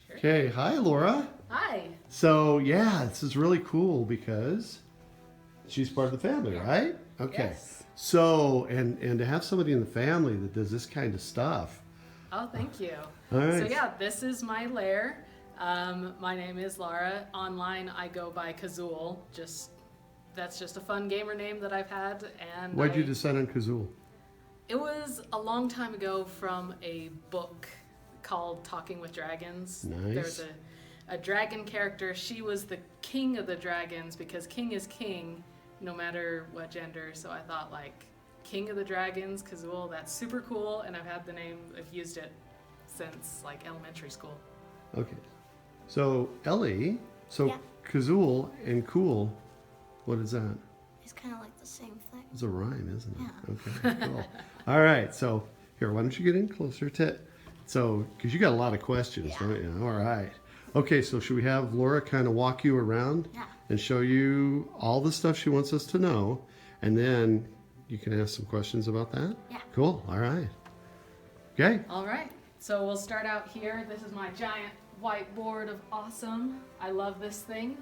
Sure. Okay, hi Laura. Hi. So yeah, this is really cool because she's part of the family, right? Okay. Yes. So and to have somebody in the family that does this kind of stuff. Oh, thank you. All right. So yeah, this is my lair. My name is Laura. Online, I go by Kazul. That's just a fun gamer name that I've had. And Why'd you decide on Kazul? It was a long time ago from a book called Talking with Dragons. Nice. There's a dragon character. She was the king of the dragons because king is king no matter what gender. So I thought like king of the dragons, Kazul, that's super cool. And I've used it since like elementary school. Okay. So Ellie, Yeah. Kazul and cool, what is that? It's kind of like the same thing. It's a rhyme, isn't it? Yeah. Okay, cool. All right, so here, why don't you get in closer to, because you got a lot of questions, Yeah. don't you? All right. Okay, so should we have Laura kind of walk you around Yeah. and show you all the stuff she wants us to know, and then you can ask some questions about that? Yeah. Cool, all right. Okay. All right, so we'll start out here. This is my giant whiteboard of awesome. I love this thing.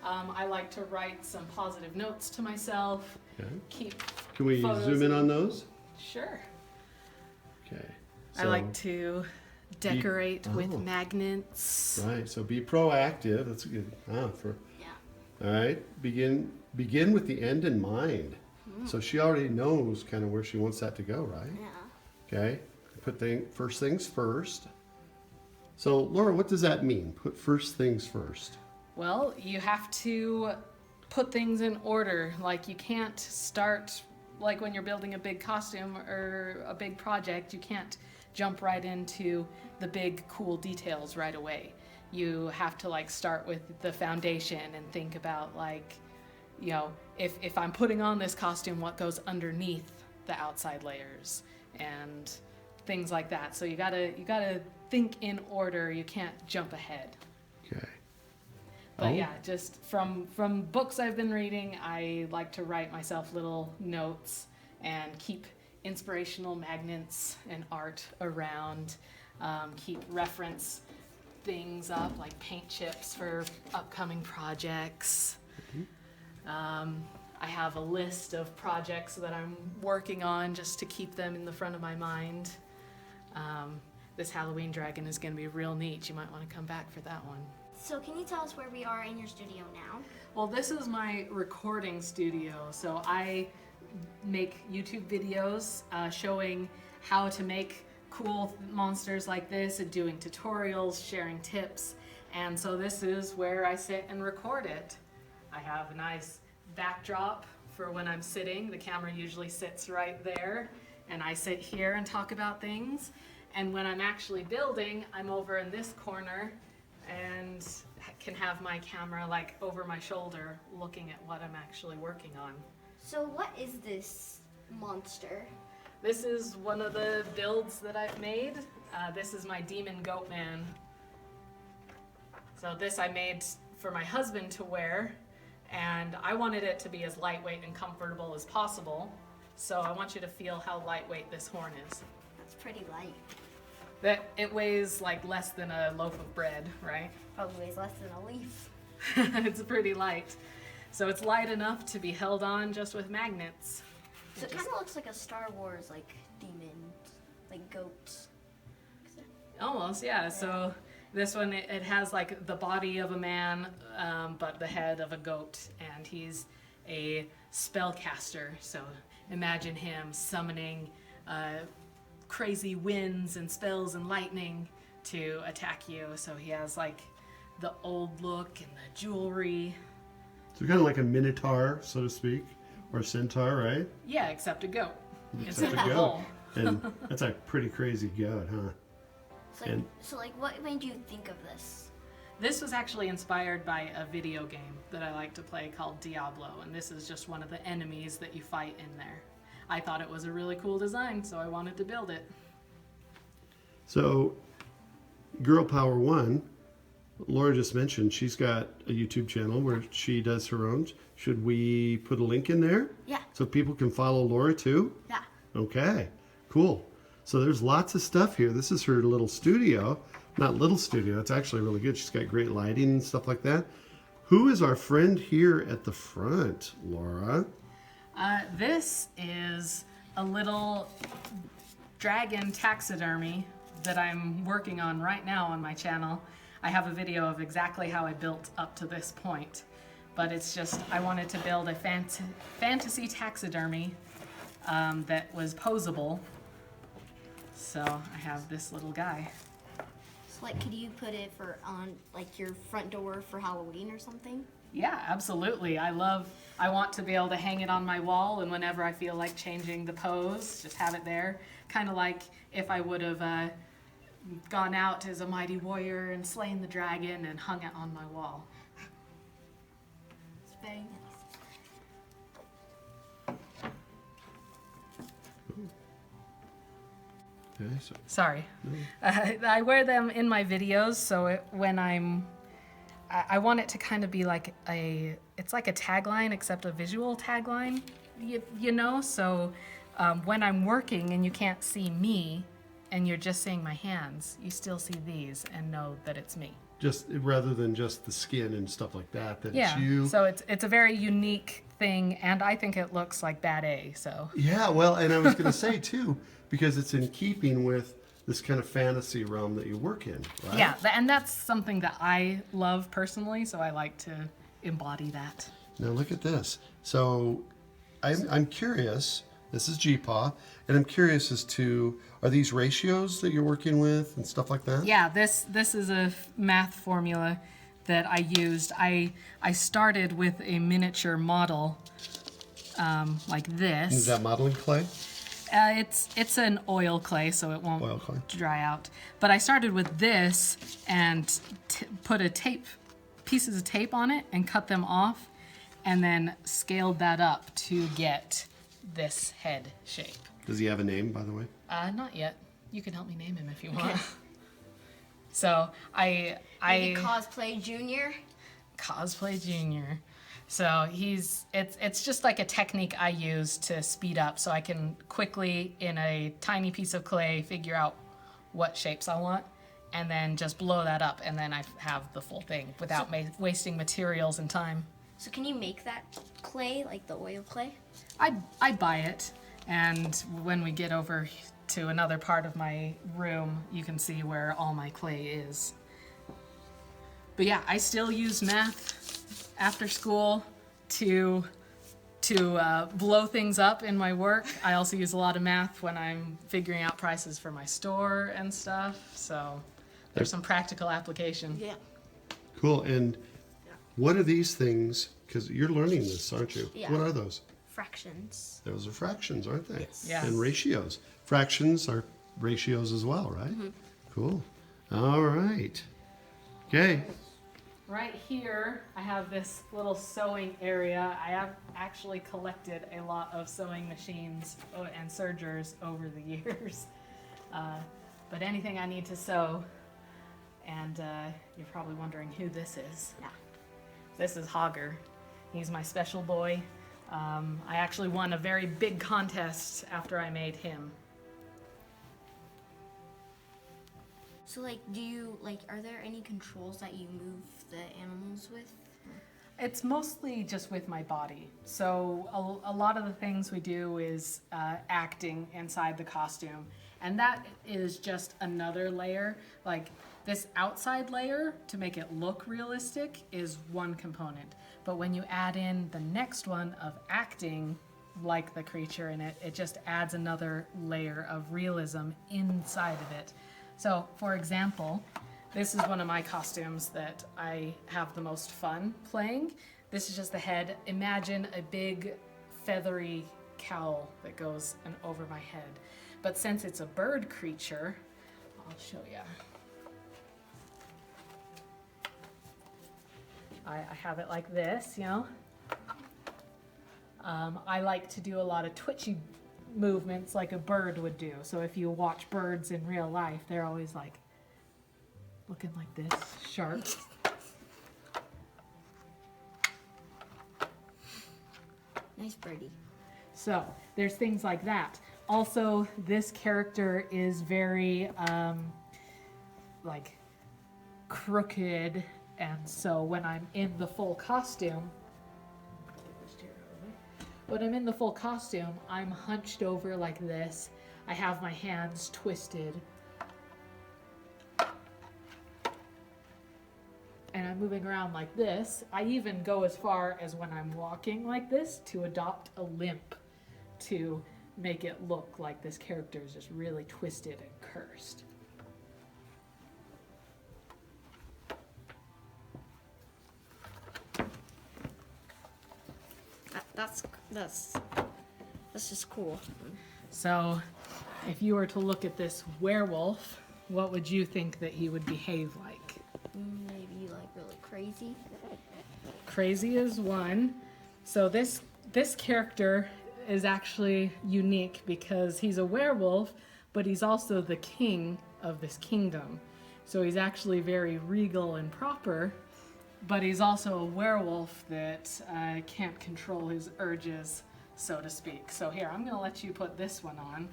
I like to write some positive notes to myself. Okay. Keep Can we photos zoom in of- on those? Sure. Okay. I like to decorate with oh. magnets. Right, so be proactive. That's a good, Yeah. all right. Begin with the end in mind. So she already knows kind of where she wants that to go, right? Yeah. Okay. First things first. So Laura, what does that mean? Put first things first. Well, you have to put things in order. Like you can't start, like when you're building a big costume or a big project, you can't jump right into the big cool details right away. You have to like start with the foundation and think about like, you know, if I'm putting on this costume, what goes underneath the outside layers and things like that. So you gotta think in order. You can't jump ahead. Okay. But yeah, just from books I've been reading, I like to write myself little notes and keep inspirational magnets and art around. Keep reference things up like paint chips for upcoming projects. I have a list of projects that I'm working on just to keep them in the front of my mind. This Halloween dragon is going to be real neat. You might want to come back for that one. So can you tell us where we are in your studio now? Well, this is my recording studio. So I make YouTube videos showing how to make cool monsters like this and doing tutorials, sharing tips. And so this is where I sit and record it. I have a nice backdrop for when I'm sitting. The camera usually sits right there. And I sit here and talk about things. And when I'm actually building, I'm over in this corner and can have my camera like over my shoulder looking at what I'm actually working on. So what is this monster? This is one of the builds that I've made. This is my demon goat man. So this I made for my husband to wear, and I wanted it to be as lightweight and comfortable as possible. So I want you to feel how lightweight this horn is. That's pretty light. That it weighs like less than a loaf of bread, right? Probably weighs less than a leaf. It's pretty light. So it's light enough to be held on just with magnets. So it kind of looks like a Star Wars like demon, like goats. Almost, yeah. So this one, it has like the body of a man, but the head of a goat, and he's a spellcaster. So imagine him summoning crazy winds and spells and lightning to attack you. So he has like the old look and the jewelry. So kind of like a minotaur, so to speak, or a centaur, right? Yeah, except a goat. Except Instead a of a goat. bull. And that's a pretty crazy goat, huh? So like what made you think of this? This was actually inspired by a video game that I like to play called Diablo, and this is just one of the enemies that you fight in there. I thought it was a really cool design, so I wanted to build it. So, Girl Power One, Laura just mentioned she's got a YouTube channel where she does her own. Should we put a link in there? Yeah. So people can follow Laura too? Yeah. Okay, cool. So there's lots of stuff here. This is her little studio. Not little studio, it's actually really good. She's got great lighting and stuff like that. Who is our friend here at the front, Laura? This is a little dragon taxidermy that I'm working on right now on my channel. I have a video of exactly how I built up to this point, but it's just, I wanted to build a fantasy taxidermy that was posable. So I have this little guy. So like, could you put it on like your front door for Halloween or something? Yeah, absolutely. I want to be able to hang it on my wall, and whenever I feel like changing the pose, just have it there. Kind of like if I would have gone out as a mighty warrior and slain the dragon and hung it on my wall. It's very nice. Okay, so Sorry. I wear them in my videos, so when I want it to kind of be like it's like a tagline, except a visual tagline, you know? So when I'm working and you can't see me, and you're just seeing my hands, you still see these and know that it's me. just rather than just the skin and stuff like that, that Yeah, it's you. so it's a very unique thing, and I think it looks like bad A, so. Yeah, well, and I was going to say too, because it's in keeping with this kind of fantasy realm that you work in, right? Yeah, and that's something that I love personally, so I like to embody that. Now look at this. So I'm curious. This is GPAW, and I'm curious as to, are these ratios that you're working with and stuff like that? Yeah, this is a math formula that I used. I started with a miniature model like this. Is that modeling clay? It's an oil clay, so it won't Oil clay. dry out. But I started with this and put pieces of tape on it and cut them off, and then scaled that up to get this head shape. Does he have a name, by the way? Not yet. You can help me name him if you want. So Maybe Cosplay Junior. Cosplay Junior. So it's just like a technique I use to speed up, so I can quickly, in a tiny piece of clay, figure out what shapes I want, and then just blow that up, and then I have the full thing without wasting materials and time. So can you make that clay, like the oil clay? I buy it, and when we get over to another part of my room, you can see where all my clay is. But yeah, I still use math after school to blow things up in my work. I also use a lot of math when I'm figuring out prices for my store and stuff, so there's some practical application. Yeah. Cool. And what are these things? Because you're learning this, aren't you? Yeah. What are those? Fractions. Those are fractions, aren't they? Yes. Yes. And ratios. Fractions are ratios as well, right? Mm-hmm. Cool. All right. Okay. Right here, I have this little sewing area. I have actually collected a lot of sewing machines and sergers over the years. But anything I need to sew, and you're probably wondering who this is. Yeah. This is Hogger. He's my special boy. I actually won a very big contest after I made him. So like, are there any controls that you move the animals with? It's mostly just with my body. So a lot of the things we do is acting inside the costume. And that is just another layer. Like this outside layer, to make it look realistic, is one component. But when you add in the next one of acting like the creature in it, it just adds another layer of realism inside of it. So, for example, this is one of my costumes that I have the most fun playing. This is just the head. Imagine a big feathery cowl that goes over my head. But since it's a bird creature, I'll show you. I have it like this, you know. I like to do a lot of twitchy movements like a bird would do. So if you watch birds in real life, they're always like looking like this, sharp. Nice birdie. So there's things like that. Also, this character is very like crooked, and so when I'm in the full costume, I'm hunched over like this. I have my hands twisted, and I'm moving around like this. I even go as far as when I'm walking like this to adopt a limp to make it look like this character is just really twisted and cursed. That's just cool. So, if you were to look at this werewolf, what would you think that he would behave like? Maybe like really crazy. Crazy is one. So this character is actually unique because he's a werewolf, but he's also the king of this kingdom. So he's actually very regal and proper, but he's also a werewolf that can't control his urges, so to speak. So here, I'm going to let you put this one on,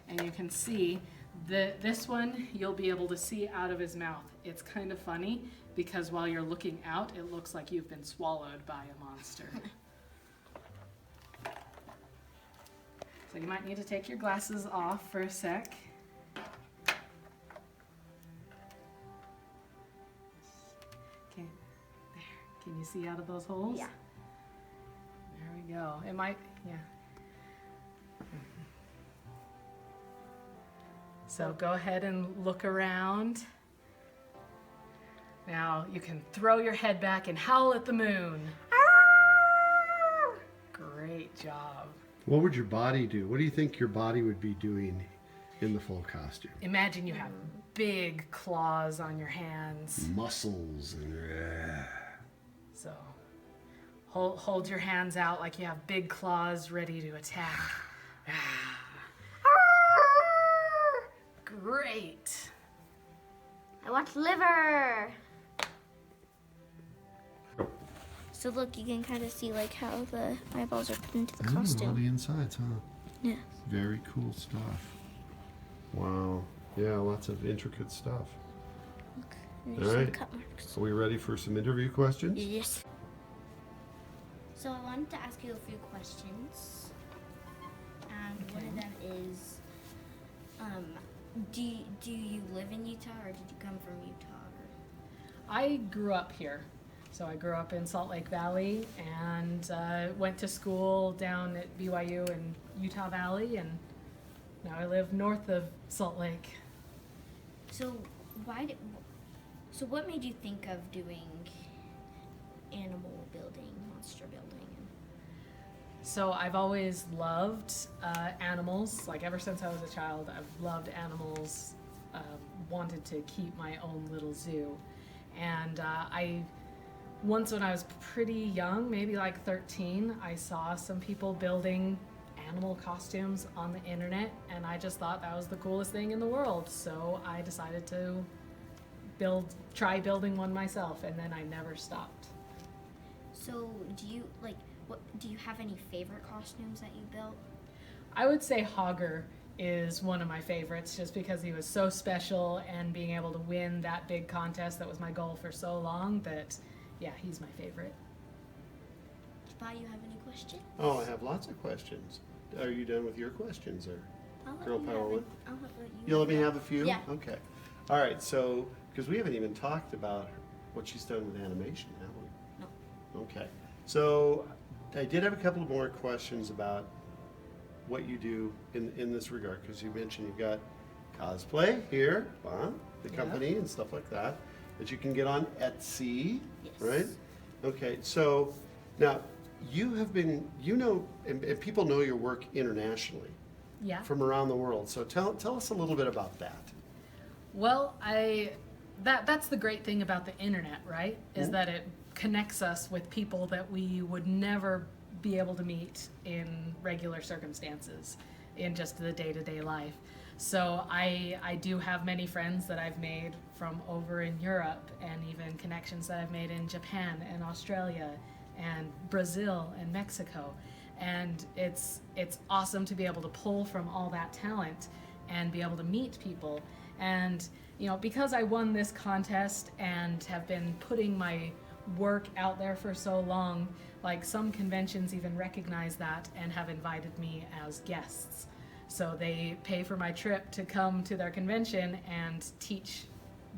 and you can see that this one you'll be able to see out of his mouth. It's kind of funny because while you're looking out, it looks like you've been swallowed by a monster. So you might need to take your glasses off for a sec. Okay, there. Can you see out of those holes? Yeah. There we go. It might, yeah. So go ahead and look around. Now you can throw your head back and howl at the moon. Great job. What would your body do? What do you think your body would be doing in the full costume? Imagine you have big claws on your hands. Muscles and So hold your hands out like you have big claws ready to attack. Great. I want liver. So look, you can kind of see like how the eyeballs are put into the all costume. the insides, huh? Yeah. Very cool stuff. Wow. Yeah, lots of intricate stuff. Look, there's All some right. cut marks. Are we ready for some interview questions? Yes. So I wanted to ask you a few questions, and one of them is, do you live in Utah or did you come from Utah? I grew up here. So I grew up in Salt Lake Valley and went to school down at BYU in Utah Valley, and now I live north of Salt Lake. So what made you think of doing animal building, monster building? So I've always loved animals. Like ever since I was a child, I've loved animals. Wanted to keep my own little zoo, and once when I was pretty young, maybe like 13, I saw some people building animal costumes on the internet, and I just thought that was the coolest thing in the world. So I decided to try building one myself, and then I never stopped. So do you have any favorite costumes that you built? I would say Hogger is one of my favorites just because he was so special, and being able to win that big contest that was my goal for so long that, yeah, he's my favorite. Spy, you have any questions? Oh, I have lots of questions. Are you done with your questions, or Girl Power One? I'll let you. You'll let me have a few? Yeah. Okay. All right. So, because we haven't even talked about what she's done with animation, have we? No. Okay. So, I did have a couple of more questions about what you do in this regard, because you mentioned you've got Cosplay here, the company and stuff like that you can get on Etsy, Yes. right? Okay, so now you have been, and people know your work internationally Yeah. from around the world. So tell us a little bit about that. Well, that's the great thing about the internet, right? Is that it connects us with people that we would never be able to meet in regular circumstances in just the day-to-day life. So I do have many friends that I've made from over in Europe, and even connections that I've made in Japan and Australia and Brazil and Mexico. And it's awesome to be able to pull from all that talent and be able to meet people. And because I won this contest and have been putting my work out there for so long, like some conventions even recognize that and have invited me as guests. So they pay for my trip to come to their convention and teach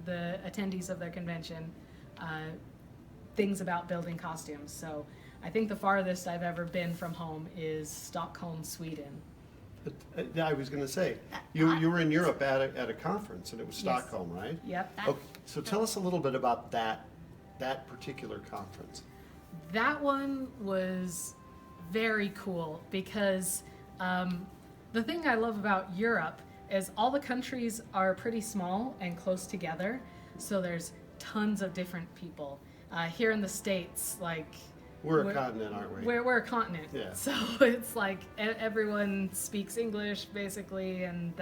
the attendees of their convention things about building costumes. So I think the farthest I've ever been from home is Stockholm, Sweden. But, I was going to say, you were in Europe at a conference, and it was Yes. Stockholm, right? Yep. Okay, so tell us a little bit about that particular conference. That one was very cool because the thing I love about Europe is all the countries are pretty small and close together, so there's tons of different people. Here in the States, like... We're a continent, aren't we? We're a continent. Yeah. So it's like everyone speaks English, basically, and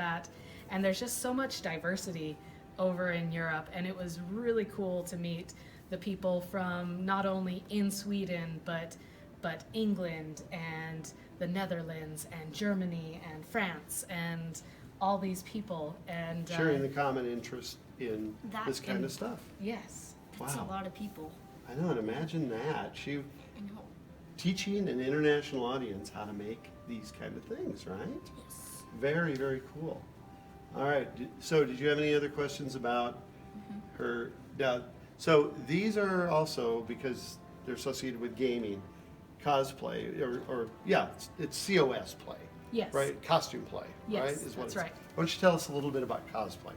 there's just so much diversity over in Europe, and it was really cool to meet the people from not only in Sweden, but England and the Netherlands and Germany and France and all these people. And Sharing the common interest in this kind of stuff. Yes. That's Wow. a lot of people. I know, and imagine that. I know. Teaching an international audience how to make these kind of things, right? Yes. Very, very cool. All right, so did you have any other questions about her? Now, so these are also, because they're associated with gaming, cosplay, or yeah, it's COS play. Yes. Right? Costume play, Yes, right? Is what that's it's- right. Why don't you tell us a little bit about cosplay?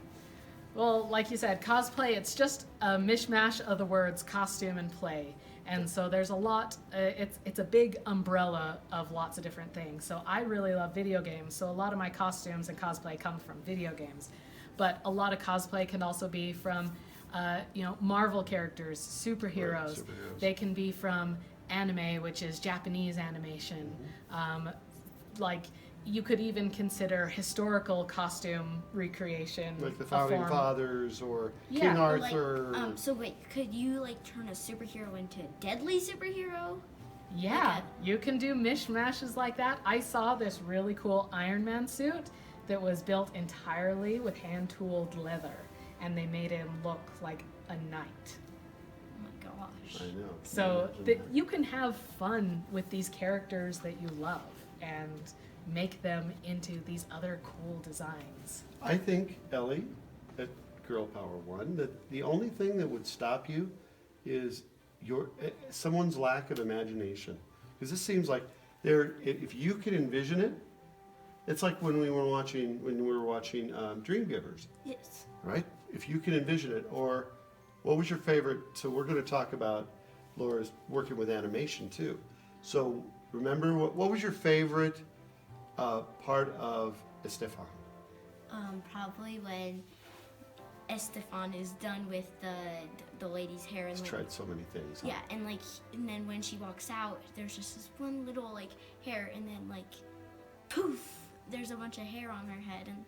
Well, like you said, cosplay, it's just a mishmash of the words costume and play. And so there's a lot, it's a big umbrella of lots of different things. So I really love video games, so a lot of my costumes and cosplay come from video games. But a lot of cosplay can also be from, Marvel characters, superheroes. Right, superheroes. They can be from anime, which is Japanese animation. Like, you could even consider historical costume recreation. Like the a Founding form. Fathers or Yeah. King Like, Arthur. so wait, could you like turn a superhero into a deadly superhero? Yeah, Like you can do mishmashes like that. I saw this really cool Iron Man suit that was built entirely with hand-tooled leather, and they made him look like a knight. Oh my gosh. I know. So Imagine that that. you can have fun with these characters that you love and make them into these other cool designs. I think, Ellie, at Girl Power One, that the only thing that would stop you is someone's lack of imagination. Because this seems like if you can envision it, it's like when we were watching Dream Givers, Yes. right? If you can envision it, or what was your favorite? So we're going to talk about Laura's working with animation too. So remember, what was your favorite part of Estefan? Probably when Estefan is done with the lady's hair and He's like, tried so many things. huh? yeah, and then when she walks out, there's just this one little like hair, and then like poof, there's a bunch of hair on her head, and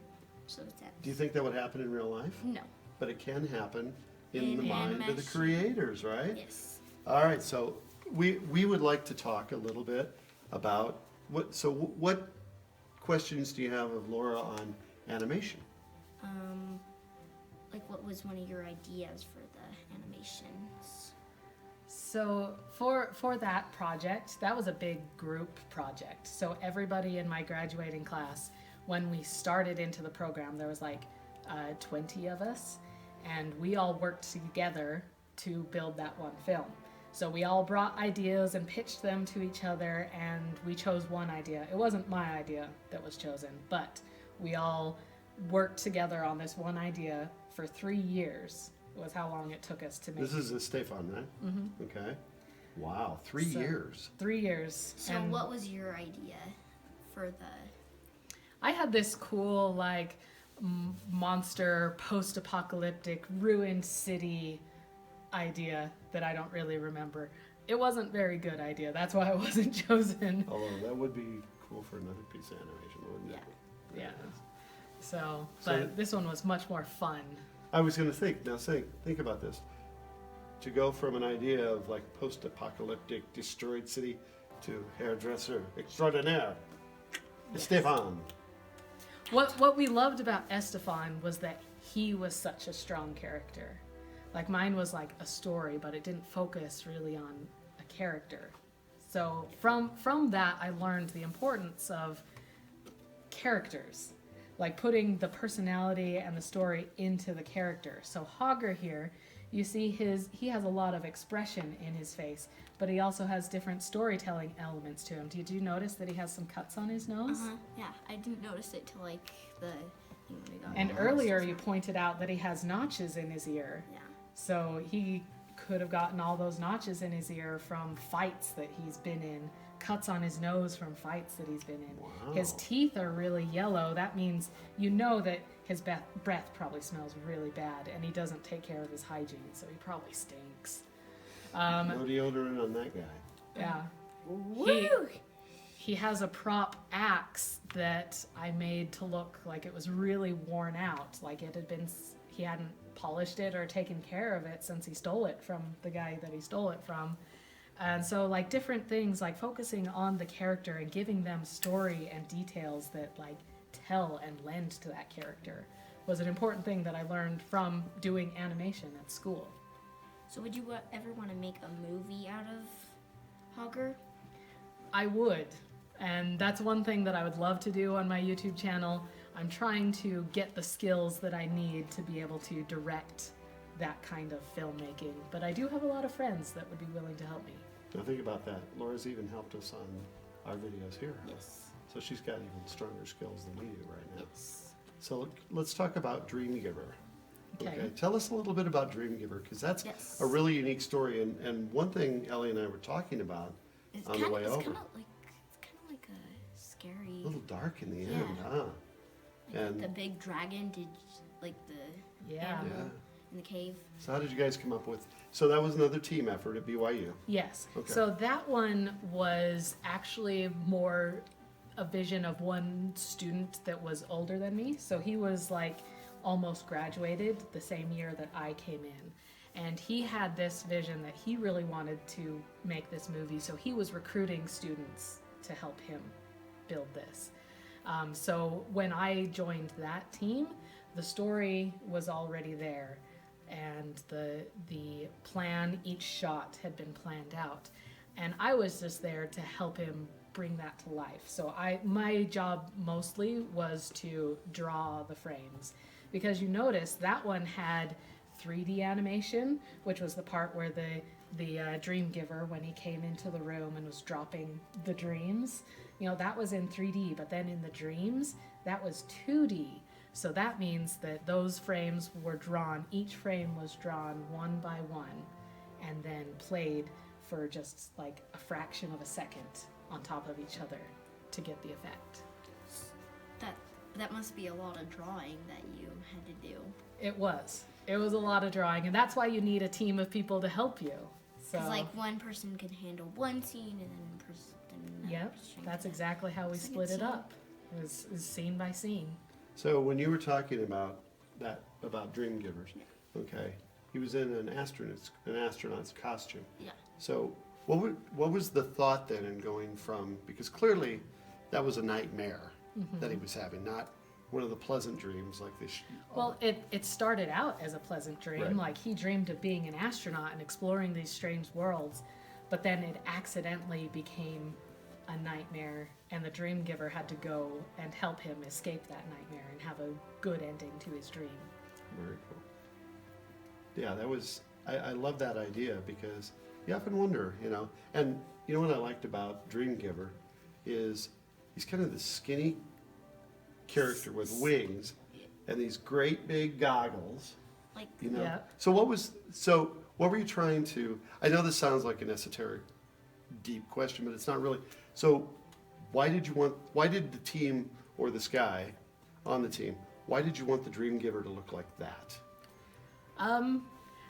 so sad. Do you think that would happen in real life? No. But it can happen in the In mind of the animation. creators, right? Yes. All right, so we would like to talk a little bit about what questions do you have of Laura on animation? Like what was one of your ideas for the animations? So for that project, that was a big group project. So everybody in my graduating class, when we started into the program, there was like 20 of us, and we all worked together to build that one film. So we all brought ideas and pitched them to each other, and we chose one idea. It wasn't my idea that was chosen, but we all worked together on this one idea for 3 years. Was how long it took us to make. This is Estefan, right? Mm-hmm. Okay. Wow, 3 So- years. 3 years. So and what was your idea for the? I had this cool like monster post-apocalyptic ruined city idea that I don't really remember. It wasn't very good idea. That's why it wasn't chosen. Although that would be cool for another piece of animation, wouldn't it? Yeah. So, So- but this one was much more fun. I was going to think about this. To go from an idea of like post-apocalyptic destroyed city to hairdresser extraordinaire, Yes. Stefan. What we loved about Estefan was that he was such a strong character. Like mine was like a story, but it didn't focus really on a character. So from that, I learned the importance of characters, like putting the personality and the story into the character. So Hogger here, you see he has a lot of expression in his face, but he also has different storytelling elements to him. Did you notice that he has some cuts on his nose? Yeah, I didn't notice it till like the thing we got. And earlier you pointed out that he has notches in his ear. Yeah. So he could have gotten all those notches in his ear from fights that he's been in, cuts on his nose from fights that he's been in. Wow. His teeth are really yellow. That means you know that his breath probably smells really bad, and he doesn't take care of his hygiene, so he probably stinks. No deodorant on that guy. Yeah. Woo! He has a prop axe that I made to look like it was really worn out, like it had been, he hadn't polished it or taken care of it since he stole it from the guy that he stole it from. And so like different things, like focusing on the character and giving them story and details that like tell and lend to that character was an important thing that I learned from doing animation at school. So would you ever want to make a movie out of Hogger? I would, and that's one thing that I would love to do on my YouTube channel. I'm trying to get the skills that I need to be able to direct that kind of filmmaking, but I do have a lot of friends that would be willing to help me. Now think about that. Laura's even helped us on our videos here. Yes. So she's got even stronger skills than we do right now. Yes. So let's talk about Dreamgiver. Okay. Tell us a little bit about Dreamgiver, because that's Yes. a really unique story. And one thing Ellie and I were talking about It's on the way it's over. kind of like a scary. A little dark in the Yeah. end, huh? Like And the big dragon did like the Yeah. animal yeah. in the cave. So how did you guys come up with? So that was another team effort at BYU. Yes. Okay. So that one was actually more a vision of one student that was older than me. So he was like almost graduated the same year that I came in. And he had this vision that he really wanted to make this movie. So he was recruiting students to help him build this. So when I joined that team, the story was already there. And the plan, each shot had been planned out, and I was just there to help him bring that to life. So my job mostly was to draw the frames, because you notice that one had 3D animation, which was the part where the dream giver, when he came into the room and was dropping the dreams, that was in 3D, but then in the dreams that was 2D. So that means that those frames were drawn, each frame was drawn one by one and then played for just like a fraction of a second on top of each other to get the effect. That must be a lot of drawing that you had to do. It was a lot of drawing, and that's why you need a team of people to help you. So, Because like one person can handle one scene and then one person. yep, that's exactly how we It's like a split it team. up. It was scene by scene. So when you were talking about Dreamgivers, okay, he was in an astronaut's costume. Yeah. So what was the thought then in going from, because clearly that was a nightmare that he was having, not one of the pleasant dreams like this. Well, it started out as a pleasant dream. Right. Like he dreamed of being an astronaut and exploring these strange worlds, but then it accidentally became a nightmare, and the dream giver had to go and help him escape that nightmare and have a good ending to his dream. Very cool. Yeah, that was, I love that idea, because you often wonder, and what I liked about Dreamgiver is he's kind of this skinny character with wings and these great big goggles, Like Yeah. So what were you trying to, I know this sounds like an esoteric, deep question, but it's not really. So why did the team, or this guy on the team, why did you want the Dreamgiver to look like that?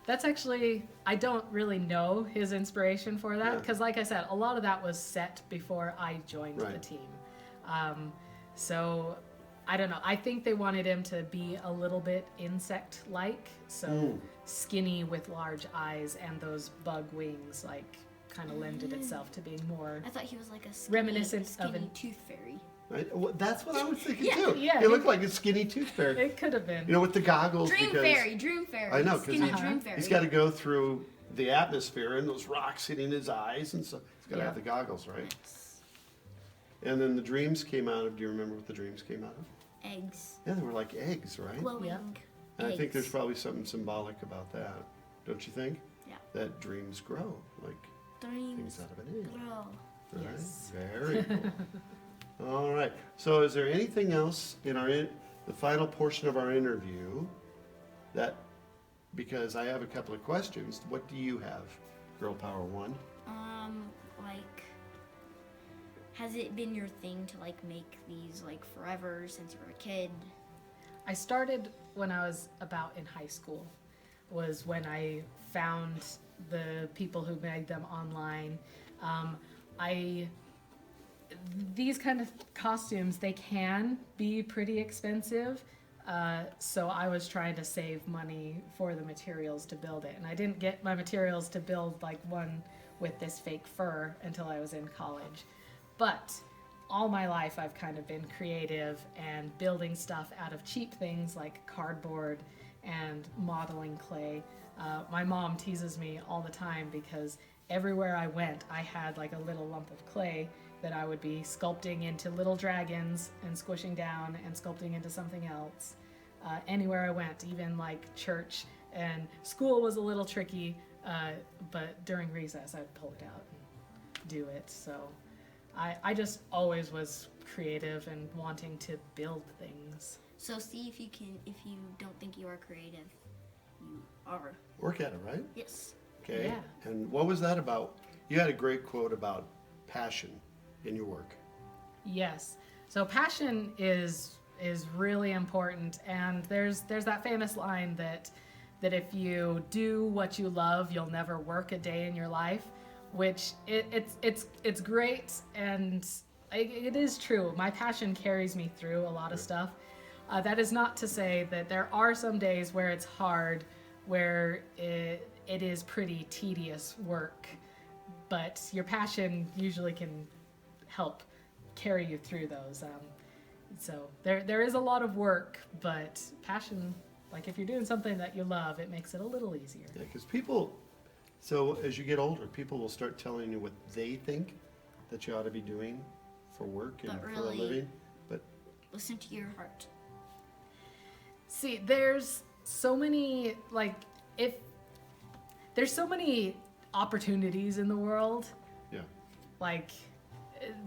That's actually, I don't really know his inspiration for that, Yeah. because like I said, a lot of that was set before I joined the Right. team. So I don't know. I think they wanted him to be a little bit insect-like, so skinny with large eyes and those bug wings, like kind of lended itself to being more. I thought he was like a skinny, Reminiscent of skinny an- tooth fairy. Well, that's what I was thinking Yeah, too. yeah, He looked like a skinny tooth fairy. It could have been. You know, with the goggles. Dream because fairy, dream fairy. I know, 'cause skinny he- dream fairy. he's got to go through the atmosphere and those rocks hitting his eyes, and so he's got to Yeah. have the goggles, right? Yes. And then the dreams came out of. Do you remember what the dreams came out of? Eggs. Yeah, they were like eggs, right? Glowing Yeah. And I think eggs. there's probably something symbolic about that, don't you think? Yeah. That dreams grow, like Dreams things out of an egg. grow. Right? Yes. Very cool. All right. So, is there anything else in the final portion of our interview that, because I have a couple of questions, what do you have, Girl Power One? Like, has it been your thing to like make these like forever since you were a kid? I started when I was about in high school, was when I found the people who made them online. These kind of costumes, they can be pretty expensive. So I was trying to save money for the materials to build it. And I didn't get my materials to build like one with this fake fur until I was in college. But all my life I've kind of been creative and building stuff out of cheap things like cardboard and modeling clay. My mom teases me all the time because everywhere I went I had like a little lump of clay that I would be sculpting into little dragons and squishing down and sculpting into something else. Anywhere I went, even like church and school was a little tricky, but during recess I'd pull it out and do it. So I just always was creative and wanting to build things. So see if you don't think you are creative, you are. Work at it, right? Yes. Okay. Yeah. And what was that about? You had a great quote about passion in your work. Yes. So passion is really important, and there's that famous line that if you do what you love, you'll never work a day in your life, which it's great, and it is true. My passion carries me through a lot of stuff. That is not to say that there are some days where it's hard, where it is pretty tedious work, but your passion usually can help carry you through those. So there is a lot of work, but passion, like if you're doing something that you love, it makes it a little easier. Yeah, because people, so as you get older, people will start telling you what they think that you ought to be doing for work and But for a really- living. But Listen to your heart. See, there's so many, there's so many opportunities in the world, yeah, like,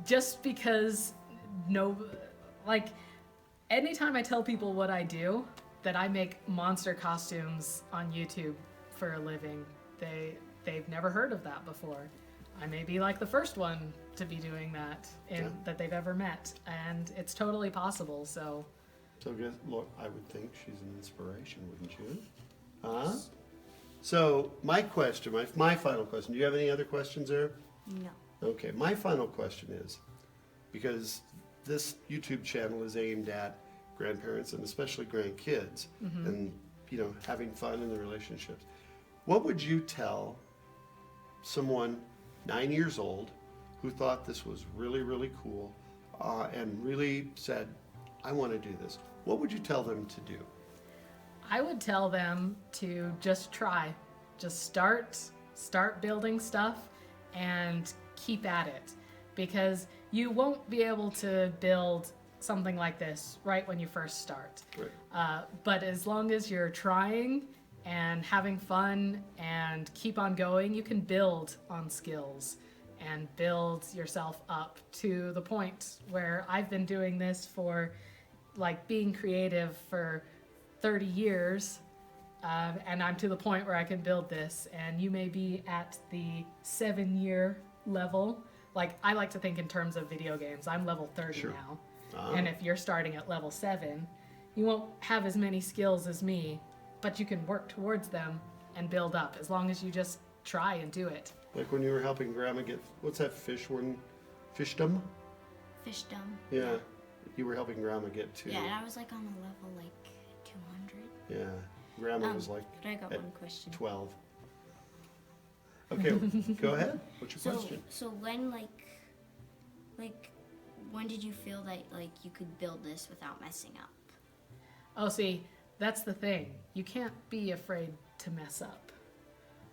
just because anytime I tell people what I do, that I make monster costumes on YouTube for a living, they've never heard of that before. I may be like the first one to be doing that that they've ever met, and it's totally possible. So guess, look, I would think she's an inspiration, wouldn't you? Huh? So my question, my final question. Do you have any other questions there? No. Okay, my final question is, because this YouTube channel is aimed at grandparents and especially grandkids, and having fun in the relationships. What would you tell someone 9 years old who thought this was really, really cool, and really said, I want to do this? What would you tell them to do? I would tell them to just try, just start building stuff and keep at it, because you won't be able to build something like this right when you first start. Right. But as long as you're trying and having fun and keep on going, you can build on skills and build yourself up to the point where I've been doing this for, like, being creative for 30 years, and I'm to the point where I can build this, and you may be at the 7-year level. Like, I like to think in terms of video games. I'm level 30 Sure. now. Ah. And if you're starting at level 7, you won't have as many skills as me, but you can work towards them and build up as long as you just try and do it. Like when you were helping Grandma get, what's that fish one? Fishdom? Fishdom. Yeah. You were helping Grandma get to. Yeah, and I was like on a level like 200. Yeah. Grandma was like But I got at one question. 12. Okay, go ahead. What's your So, question? so when when did you feel that like you could build this without messing up? Oh, see, that's the thing. You can't be afraid to mess up.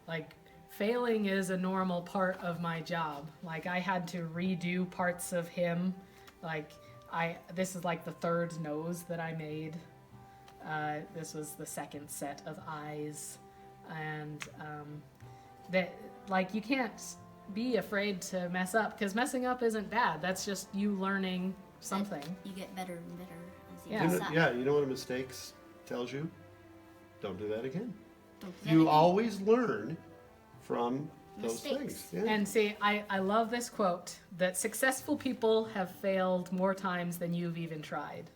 Like, failing is a normal part of my job. Like, I had to redo parts of him. Like, this is like the third nose that I made. This was the second set of eyes. And, that, like, you can't be afraid to mess up, because messing up isn't bad. That's just you learning something. You get better and better as you Yeah. mess up. Yeah, you know what a mistake tells you? Don't do that again. Don't do that You again. always learn from those Mistakes. things. Yeah. And see, I love this quote, that successful people have failed more times than you've even tried.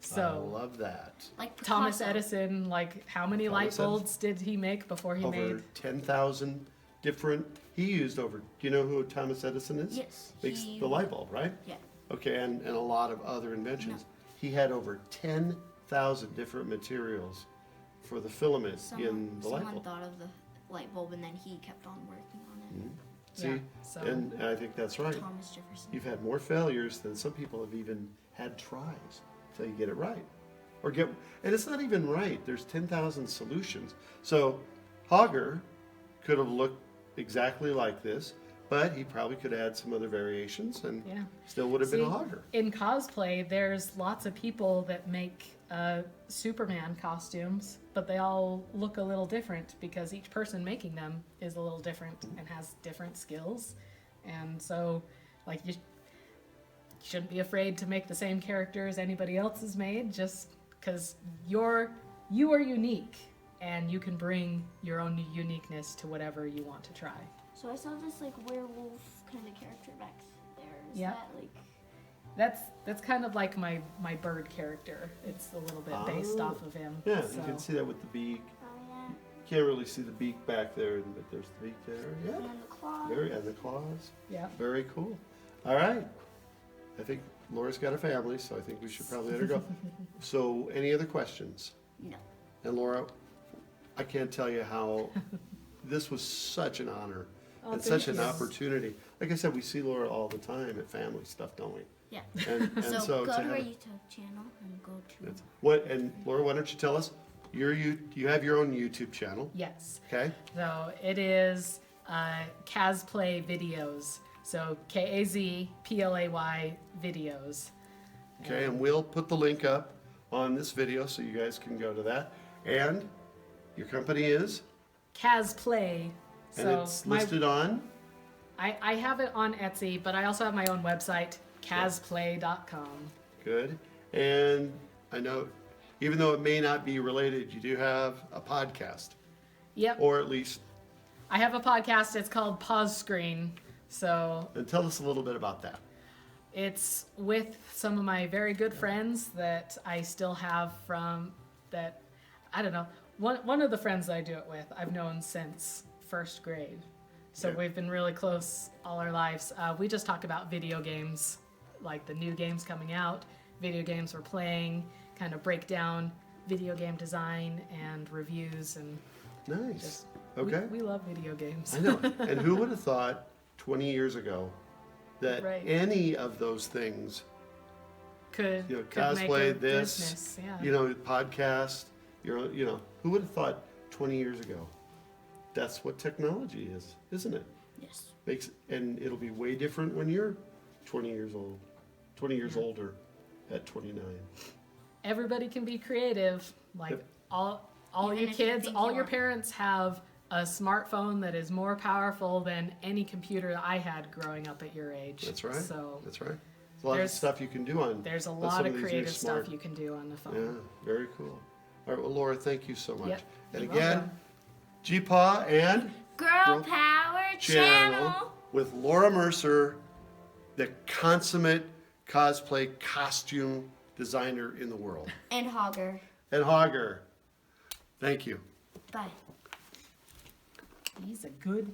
I So, love that. Like Thomas Picasso. Edison, like, how many light Thomas Edison. bulbs did he make before he Over made? 10,000 different, he used over, do you know who Thomas Edison is? Yes, Makes he- the light bulb, right? Yeah. Okay, and a lot of other inventions. He had over 10,000 different materials for the filament in the light Someone bulb. thought of the light bulb and then he kept on working on it. See, Yeah, so- and I think that's right. Thomas Jefferson. You've had more failures than some people have even had tries until you get it right. And it's not even right. There's 10,000 solutions. So Hogger could have looked exactly like this, but he probably could add some other variations and Yeah. still would have been a See, Hogger. in cosplay, there's lots of people that make Superman costumes, but they all look a little different because each person making them is a little different and has different skills. And so, like, you shouldn't be afraid to make the same character as anybody else has made, just because you are unique and you can bring your own uniqueness to whatever you want to try. So I saw this like werewolf kind of character back there. Is Yeah. that like That's kind of like my bird character. It's a little bit based Oh. off of him. Yeah, so. you can see that with the beak. oh yeah. You can't really see the beak back there, but there's the beak there. And Yeah, then the claw. and the claws. Yeah. Very cool. All right. I think Laura's got a family, so I think we should probably let her go. So, any other questions? No. And Laura, I can't tell you how this was such an honor Oh, and thank such an you. opportunity. Like I said, we see Laura all the time at family stuff, don't we? Yeah. And So, so go to to our have- YouTube channel and go to that's- what? And Laura, why don't you tell us? You have your own YouTube channel, Yes. okay? So it is Cosplay videos. So KAZPLAY videos. Okay, and we'll put the link up on this video so you guys can go to that. And your company is, Cosplay. and So it's listed on. I have it on Etsy, but I also have my own website, cosplay.com. Good. And I know, even though it may not be related, you do have a podcast, Yep. or at least, I have a podcast. It's called Pause Screen. So and tell us a little bit about that. it's with some of my very good friends that I still have from that, I don't know. One of the friends that I do it with, I've known since first grade. So Yeah. we've been really close all our lives. We just talk about video games, like the new games coming out, video games we're playing, kind of break down video game design and reviews, and Nice. just Okay. we love video games. I know. And who would have thought 20 years ago that Right. any of those things, could you know, could make cosplay, a this, business, yeah. you know, podcast, who would have thought 20 years ago? That's what technology is, isn't it? yes. And it'll be way different when you're 20 years old, 20 years older at 29. Everybody can be creative. Like Yep. all Even your if you kids, think all you your aren't. parents have a smartphone that is more powerful than any computer that I had growing up at your age. That's right. So That's right. There's a lot of There's- stuff you can do on. there's a on lot some of these new creative smart- stuff you can do on the phone. Yeah, very cool. All right, well, Laura, thank you so much. Yep, And you're again, welcome. GPA and Girl Girl Power Channel Channel. with Laura Mercer, the consummate cosplay costume designer in the world. And Hogger. And Hogger, thank you. Bye. He's a good